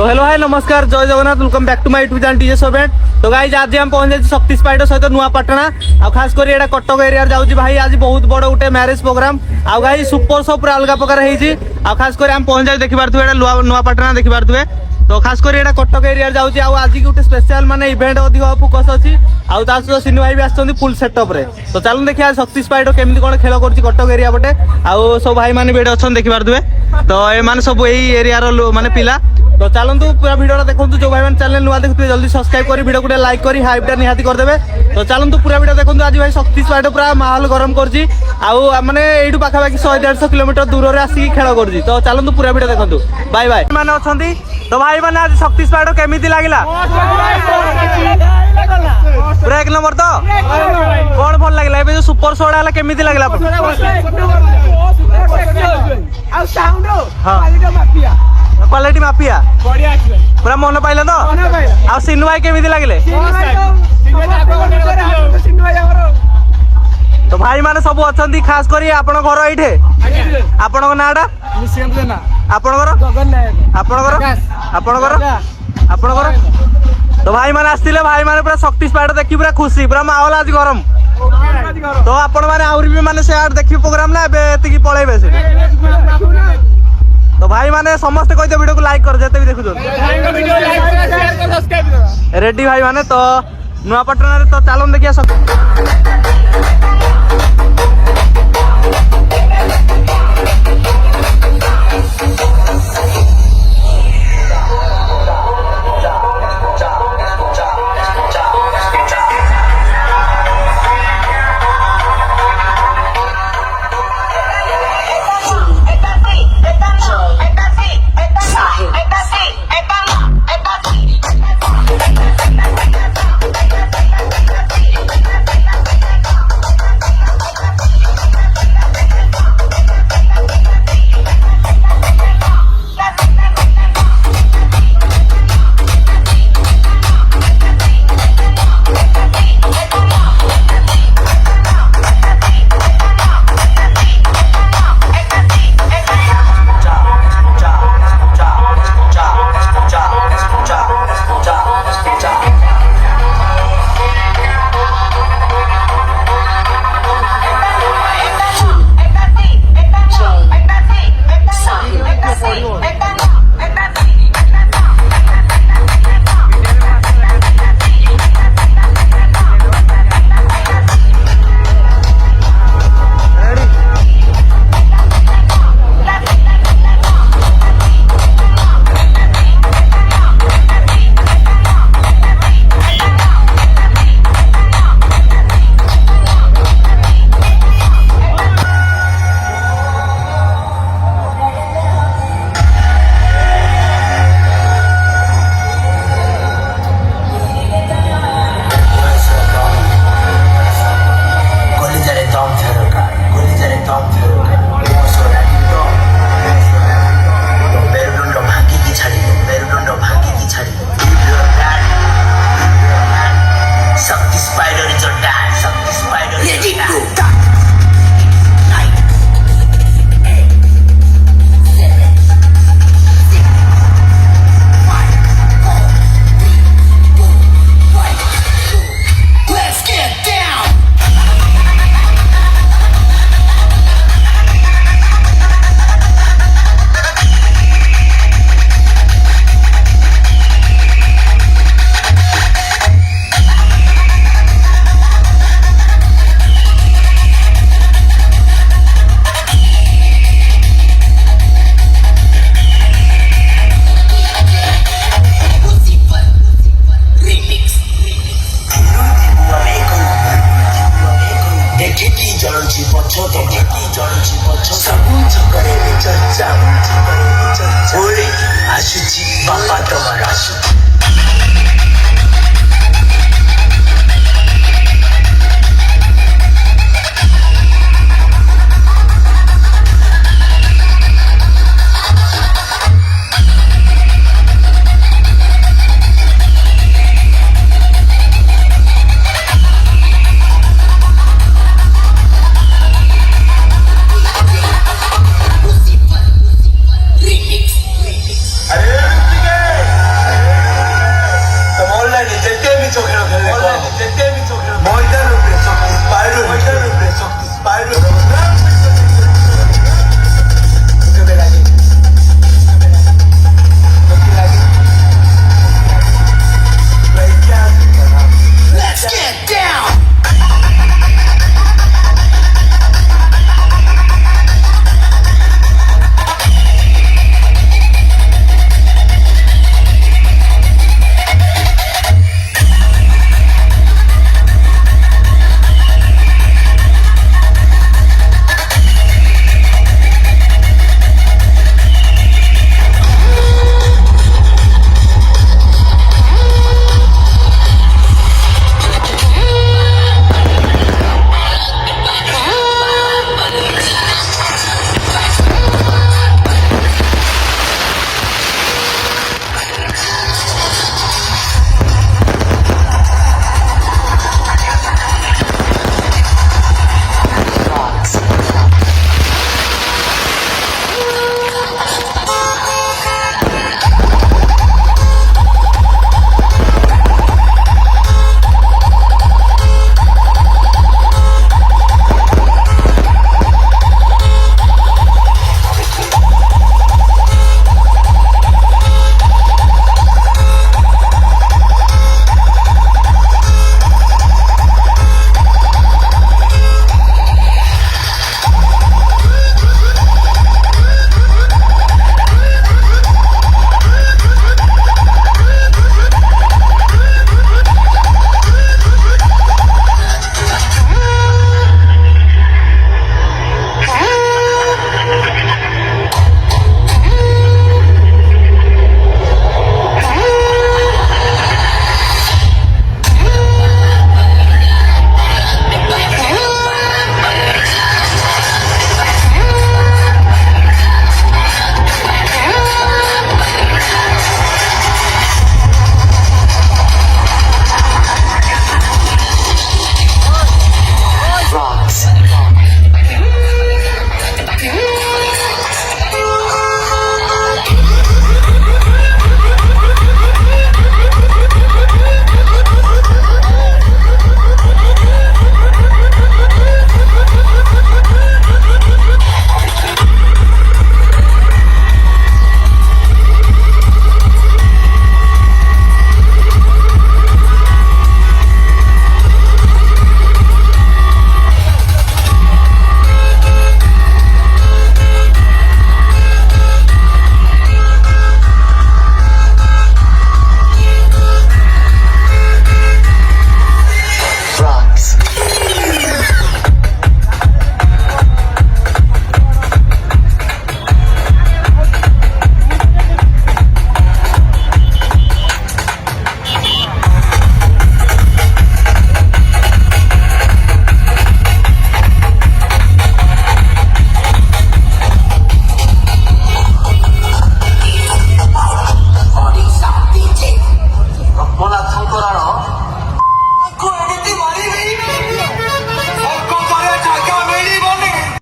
तो hello hi नमस्कार जय Jagannath welcome back to my YouTube channel Djshowevent। तो गाइस आज हम पहुंच जाए शक्ति स्पाइडर सहित नुआपाटना आ खास कर एटा कटक एरिया जाउची भाई आज बहुत बड़ उठे मैरिज प्रोग्राम आ गाइस सुपर शो पूरा अलग प्रकार हेजी आ खास कर हम पहुंच जाए देखि पारथु एटा नुआपाटना देखि पारथु तो खास कर एटा कटक एरिया जाउची आ आज की गोटे स्पेशल माने इवेंट अधिक फोकस अछि आ ता सो सिनु भाई भी आछथि फुल सेटअप रे। तो चलू देखिया शक्ति स्पाइडर केमती कोन खेल करछि कटक एरिया बटे आ सब भाई माने बेड अछन देखि पारथु तो ए माने सब एही एरिया रो माने पिला। तो चलतु पूरा वीडियो देखो जो भाई मैंने चैनल नुआ देखते जल्दी सब्सक्राइब कर वीडियो को लाइक करी हाइपटा निहाती करदेवे। तो चलतु पूरा वीडियो देखो आज भाई शक्ति स्पाइडर पूरा माहौल गरम करछि आ माने एठू पाखापाखि 100-150 किलोमीटर दूर रे आसी खेल करछि। तो चलतु पूरा वीडियो देखो बाय बाय माने अछंती। तो भाई माने आज शक्ति स्पाइडर केमिति लागला पूरा एक नंबर तो कोन भल लागला एबे जो सुपर शो वाला केमिति लागला आ साउंड क्वालिटी माफिया पूरा मन पाइले तो आ सिनु भाई केमिति लागले तो भाई माने सब अछंती खास करी आपण घर एठे आपण को नाडा आपण तो भाई माने आस्तिले भाई माने पूरा शक्ति स्पाइडर देखि पूरा खुशी पूरा माहौल आज गरम। तो आपण माने आउरी भी माने से आर देखि प्रोग्राम ना एबे एति की पळेबे से तो भाई माने समस्त कहि दे वीडियो को लाइक कर जेते भी देखु जो रेडी भाई माने तो नुआपाटना रे तो चालन देखिया आशुची बापा तुम्हारा